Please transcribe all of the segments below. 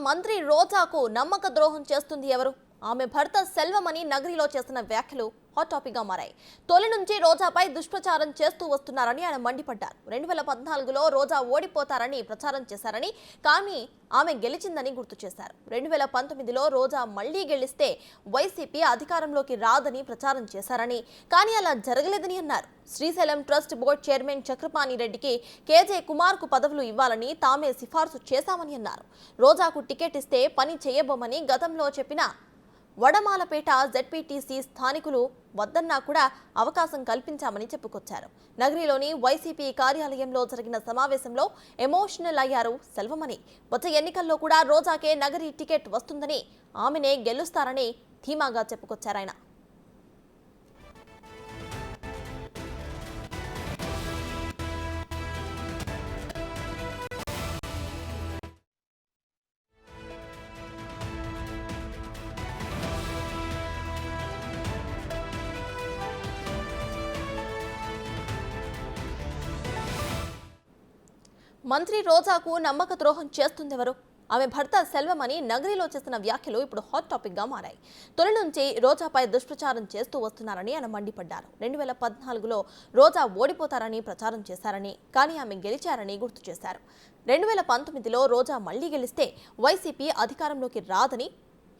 మంత్రి రోజాకు నమ్మక ద్రోహం చేస్తుంది ఎవరు? ఆమె భర్త సెల్వమణి నగరిలో చేసిన వ్యాఖ్యలు హాట్ టాపిక్ గా మారాయి. తొలి నుంచి రోజాపై దుష్ప్రచారం చేస్తూ వస్తున్నారని ఆయన మండిపడ్డారు. 2014లో రోజా ఓడిపోతారని ప్రచారం చేశారని, కానీ ఆమె గెలిచిందని గుర్తు చేశారు. 2019లో రోజా మళ్లీ గెలిస్తే వైసీపీ అధికారంలోకి రాదని ప్రచారం చేశారని, కానీ అలా జరగలేదని అన్నారు. Srisailam trust board chairman Chakrapani రెడ్డికి కేజే కుమార్ కు పదవులు ఇవ్వాలని తామే సిఫార్సు చేశామని అన్నారు. రోజాకు టికెట్ ఇస్తే పని చేయబోమని గతంలో చెప్పిన వడమాలపేట జెడ్పీటీసీ స్థానికులు వద్దన్నా కూడా అవకాశం కల్పించామని చెప్పుకొచ్చారు. నగరిలోని వైసీపీ కార్యాలయంలో జరిగిన సమావేశంలో ఎమోషనల్ అయ్యారు సెల్వమణి. వచ్చే ఎన్నికల్లో కూడా రోజాకే నగరి టికెట్ వస్తుందని, ఆమెనే గెలుస్తారని ధీమాగా చెప్పుకొచ్చారాయన. మంత్రి రోజాకు నమ్మక ద్రోహం చేస్తుందెవరు? ఆమె భర్త సెల్వమణి నగరిలో చేసిన వ్యాఖ్యలు ఇప్పుడు హాట్ టాపిక్ గా మారాయి. తొలి నుంచి రోజాపై దుష్ప్రచారం చేస్తూ వస్తున్నారని ఆయన మండిపడ్డారు. 2014లో రోజా ఓడిపోతారని ప్రచారం చేశారని, కానీ ఆమె గెలిచారని గుర్తు చేశారు. 2019లో రోజా మళ్లీ గెలిస్తే వైసీపీ అధికారంలోకి రాదని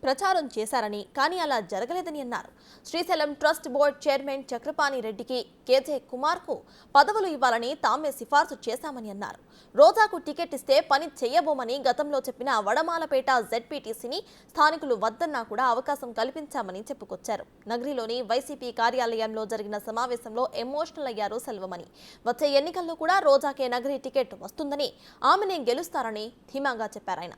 ప్రచారం చేశారని, కానీ అలా జరగలేదని అన్నారు. Srisailam trust board chairman Chakrapani రెడ్డికి కేజే కుమార్ కు పదవులు ఇవ్వాలని తామే సిఫార్సు చేశామని అన్నారు. రోజాకు టికెట్ ఇస్తే పని చేయబోమని గతంలో చెప్పిన వడమాలపేట జెడ్పీటీసీని స్థానికులు వద్దన్నా కూడా అవకాశం కల్పించామని చెప్పుకొచ్చారు. నగరిలోని వైసీపీ కార్యాలయంలో జరిగిన సమావేశంలో ఎమోషనల్ అయ్యారు సెల్వమణి. వచ్చే ఎన్నికల్లో కూడా రోజాకే నగరి టికెట్ వస్తుందని, ఆమెనే గెలుస్తారని ధీమాగా చెప్పారాయన.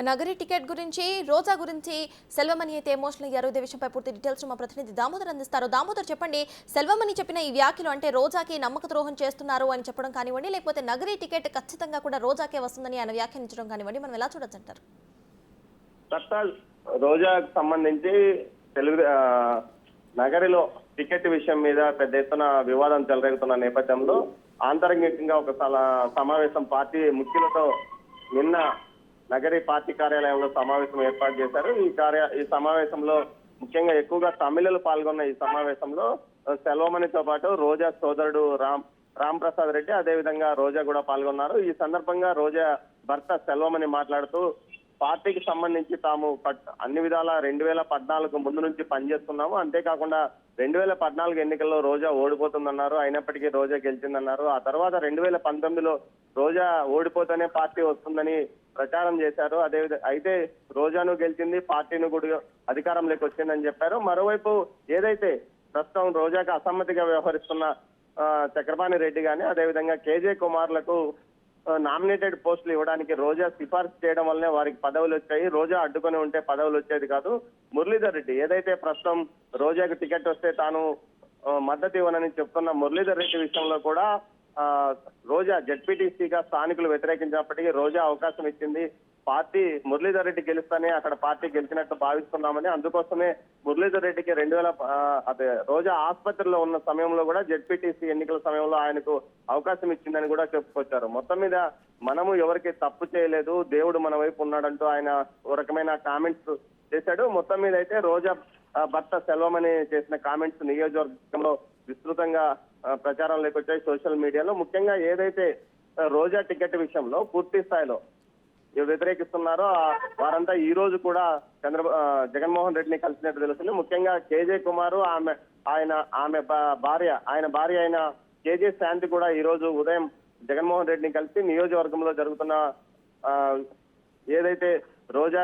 నగరి టికెట్ గురించి, రోజా గురించి సెల్వమణి అయితే ఎమోషనల్ అయ్యారు. ఇదే విషయంపై పూర్తి డీటెయిల్స్ మా ప్రతినిధి దామోదర్ అందిస్తారు. దామోదర్, చెప్పండి, సెల్వమణి చెప్పిన ఈ వ్యాఖ్యలు అంటే రోజాకి నమ్మక ద్రోహం చేస్తున్నారు అని చెప్పడం కానివ్వండి, లేకపోతే నగరి టికెట్ ఖచ్చితంగా కూడా రోజాకే వస్తుందని ఆయన వ్యాఖ్యానించడం కానివ్వండి, మనం ఎలా చూడొచ్చంటారు? రోజాకు సంబంధించి నగరిలో టికెట్ విషయం మీద పెద్ద ఎత్తున వివాదం చెలరేగుతున్న నేపథ్యంలో ఆంతరంగికంగా ఒక సమావేశం పార్టీ ముఖ్యులతో నిన్న నగరి పార్టీ కార్యాలయంలో సమావేశం ఏర్పాటు చేశారు. ఈ సమావేశంలో ముఖ్యంగా ఎక్కువగా తమిళులు పాల్గొన్న ఈ సమావేశంలో సెల్వమణితో పాటు రోజా సోదరుడు రామ్ ప్రసాద్ రెడ్డి, అదేవిధంగా రోజా కూడా పాల్గొన్నారు. ఈ సందర్భంగా రోజా భర్త సెల్వమణి మాట్లాడుతూ, పార్టీకి సంబంధించి తాము అన్ని విధాల 2014 ముందు నుంచి పనిచేస్తున్నాము. అంతేకాకుండా 2014 ఎన్నికల్లో రోజా ఓడిపోతుందన్నారు. అయినప్పటికీ రోజా గెలిచిందన్నారు. ఆ తర్వాత 2019లో రోజా ఓడిపోతేనే పార్టీ వస్తుందని ప్రచారం చేశారు. అయితే రోజాను గెలిచింది, పార్టీని కూడా అధికారంలోకి వచ్చిందని చెప్పారు. మరోవైపు ఏదైతే ప్రస్తుతం రోజాకు అసమ్మతిగా వ్యవహరిస్తున్న చక్రపాణి రెడ్డి గాని, అదేవిధంగా కేజే కుమార్లకు నామినేటెడ్ పోస్టులు ఇవ్వడానికి రోజా సిఫార్సు చేయడం వల్లనే వారికి పదవులు వచ్చాయి. రోజా అడ్డుకొని ఉంటే పదవులు వచ్చేది కాదు. మురళీధర్ రెడ్డి ఏదైతే ప్రస్తుతం రోజాకు టికెట్ వస్తే తాను మద్దతు ఇవ్వనని చెప్తున్న మురళీధర్ రెడ్డి విషయంలో కూడా రోజా జెడ్పీటీసీగా స్థానికులు వ్యతిరేకించినప్పటికీ రోజా అవకాశం ఇచ్చింది. పార్టీ మురళీధర్ రెడ్డి గెలుస్తానే అక్కడ పార్టీ గెలిచినట్టు భావిస్తున్నామని, అందుకోసమే మురళీధర్ రెడ్డికి రోజా ఆసుపత్రిలో ఉన్న సమయంలో కూడా జెడ్పీటీసీ ఎన్నికల సమయంలో ఆయనకు అవకాశం ఇచ్చిందని కూడా చెప్పుకొచ్చారు. మొత్తం మీద మనము ఎవరికి తప్పు చేయలేదు, దేవుడు మన వైపు ఉన్నాడంటూ ఆయన ఓ రకమైన కామెంట్స్ చేశాడు. మొత్తం మీద అయితే రోజా భర్త సెల్వమణి చేసిన కామెంట్స్ నియోజకవర్గంలో విస్తృతంగా ప్రచారంలోకి వచ్చాయి సోషల్ మీడియాలో. ముఖ్యంగా ఏదైతే రోజా టికెట్ విషయంలో పూర్తి స్థాయిలో వ్యతిరేకిస్తున్నారో వారంతా ఈ రోజు కూడా జగన్మోహన్ రెడ్డిని కలిసినట్టు తెలుస్తుంది. ముఖ్యంగా కేజే కుమార్, ఆయన భార్య అయిన కేజే శాంతి కూడా ఈ రోజు ఉదయం జగన్మోహన్ రెడ్డిని కలిసి నియోజకవర్గంలో జరుగుతున్న ఏదైతే రోజా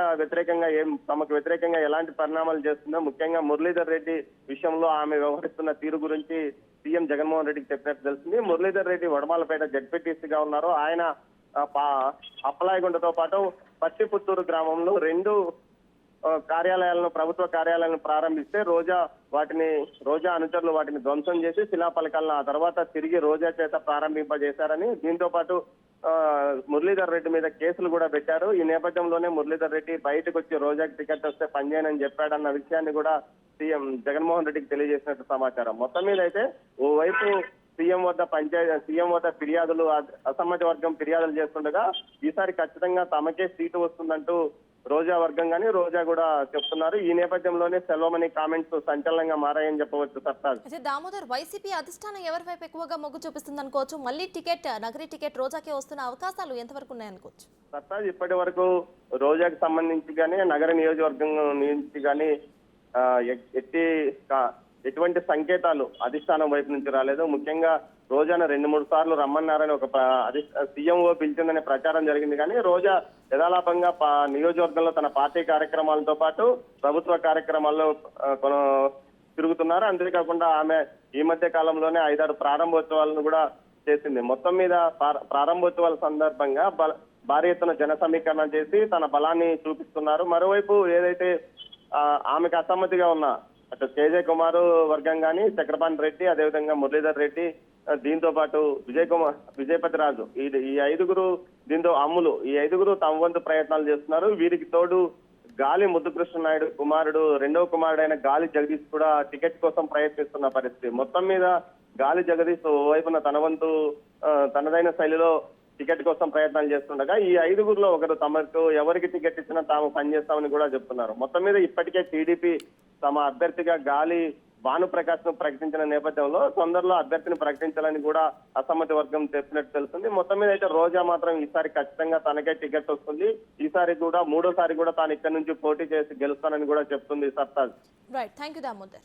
తమకు వ్యతిరేకంగా ఎలాంటి పరిణామాలు చేస్తుందో, ముఖ్యంగా మురళీధర్ రెడ్డి విషయంలో ఆమె వ్యవహరిస్తున్న తీరు గురించి సీఎం జగన్మోహన్ రెడ్డికి చెప్పినట్టు తెలిసింది. మురళీధర్ రెడ్డి వడమాలపేట జెడ్పీటీసీగా ఉన్నారు. ఆయన అప్పలాయగుంటతో పాటు పట్టిపుత్తూరు గ్రామంలో 2 కార్యాలయాలను, ప్రభుత్వ కార్యాలయాలను ప్రారంభిస్తే రోజా అనుచరులు వాటిని ధ్వంసం చేసి శిలాఫలకాలను ఆ తర్వాత తిరిగి రోజా చేత ప్రారంభింపజేశారని, దీంతో పాటు మురళీధర్ రెడ్డి మీద కేసులు కూడా పెట్టారు. ఈ నేపథ్యంలోనే మురళీధర్ రెడ్డి బయటకు వచ్చి రోజాకి టికెట్ వస్తే పనిచేయనని చెప్పాడన్న విషయాన్ని కూడా సీఎం జగన్మోహన్ రెడ్డికి తెలియజేసినట్టు సమాచారం. మొత్తం మీద అయితే ఓవైపు సీఎం వద్ద ఫిర్యాదులు, అసమ్మతి వర్గం ఫిర్యాదులు చేస్తుండగా ఈసారి ఖచ్చితంగా తమకే సీటు వస్తుందంటూ రోజా వర్గం కానీ రోజా కూడా చెప్తున్నారు. ఈ నేపథ్యంలోనే సెల్వమణి కామెంట్స్ సంచలనంగా మారాయని చెప్పవచ్చు. సర్తాజ్ అయితే దామోదర్, వైసీపీ అధిష్టానం ఎవరి వైపు ఎక్కువగా మొగ్గు చూపిస్తుంది అనుకోవచ్చు? మళ్ళీ నగరీ టికెట్ రోజాకే వస్తున్న అవకాశాలు ఎంతవరకు ఉన్నాయనుకోవచ్చు? సర్తాజ్ ఇప్పటి వరకు రోజాకి సంబంధించి కానీ నగర నియోజకవర్గం నుంచి కానీ ఎటువంటి సంకేతాలు అధిష్టానం వైపు నుంచి రాలేదు. ముఖ్యంగా రోజాను 2-3 సార్లు రమ్మన్నారని ఒక సీఎంఓ పిలిచిందనే ప్రచారం జరిగింది. కానీ రోజా యథాలాపంగా నియోజకవర్గంలో తన పార్టీ కార్యక్రమాలతో పాటు ప్రభుత్వ కార్యక్రమాల్లో తిరుగుతున్నారు. అంతేకాకుండా ఆమె ఈ మధ్య కాలంలోనే 5-6 ప్రారంభోత్సవాలను కూడా చేసింది. మొత్తం మీద ప్రారంభోత్సవాల సందర్భంగా భారీ ఎత్తున జన సమీకరణ చేసి తన బలాన్ని చూపిస్తున్నారు. మరోవైపు ఏదైతే ఆమెకు అసమ్మతిగా ఉన్న అటు కేజే కుమార్ వర్గం కానీ, చక్రపాణి రెడ్డి, అదేవిధంగా మురళీధర్ రెడ్డి, దీంతో పాటు విజయపతి రాజు, ఈ 5గురు, దీంతో అమ్ములు, ఈ 5గురు తమ వంతు ప్రయత్నాలు చేస్తున్నారు. వీరికి తోడు గాలి ముద్దుకృష్ణ నాయుడు కుమారుడు, రెండవ కుమారుడైన గాలి జగదీష్ కూడా టికెట్ కోసం ప్రయత్నిస్తున్న పరిస్థితి. మొత్తం మీద గాలి జగదీష్ వైపున తన వంతు తనదైన శైలిలో టికెట్ కోసం ప్రయత్నాలు చేస్తుండగా ఈ 5గురిలో ఒకరు తమకు ఎవరికి టికెట్ ఇచ్చినా తాము పనిచేస్తామని కూడా చెప్తున్నారు. మొత్తం మీద ఇప్పటికే టీడీపీ తమ అభ్యర్థిగా గాలి భానుప్రకాష్ ను ప్రకటించిన నేపథ్యంలో తొందరలో అభ్యర్థిని ప్రకటించాలని కూడా అసమ్మతి వర్గం చెప్పినట్టు తెలుస్తుంది. మొత్తం మీద అయితే రోజా మాత్రం ఈసారి ఖచ్చితంగా తనకే టికెట్ వస్తుంది. ఈసారి కూడా 3వ సారి కూడా తాను ఇక్కడ నుంచి పోటీ చేసి గెలుస్తానని కూడా చెప్తుంది. Sartaj. Right, thank you Damodar.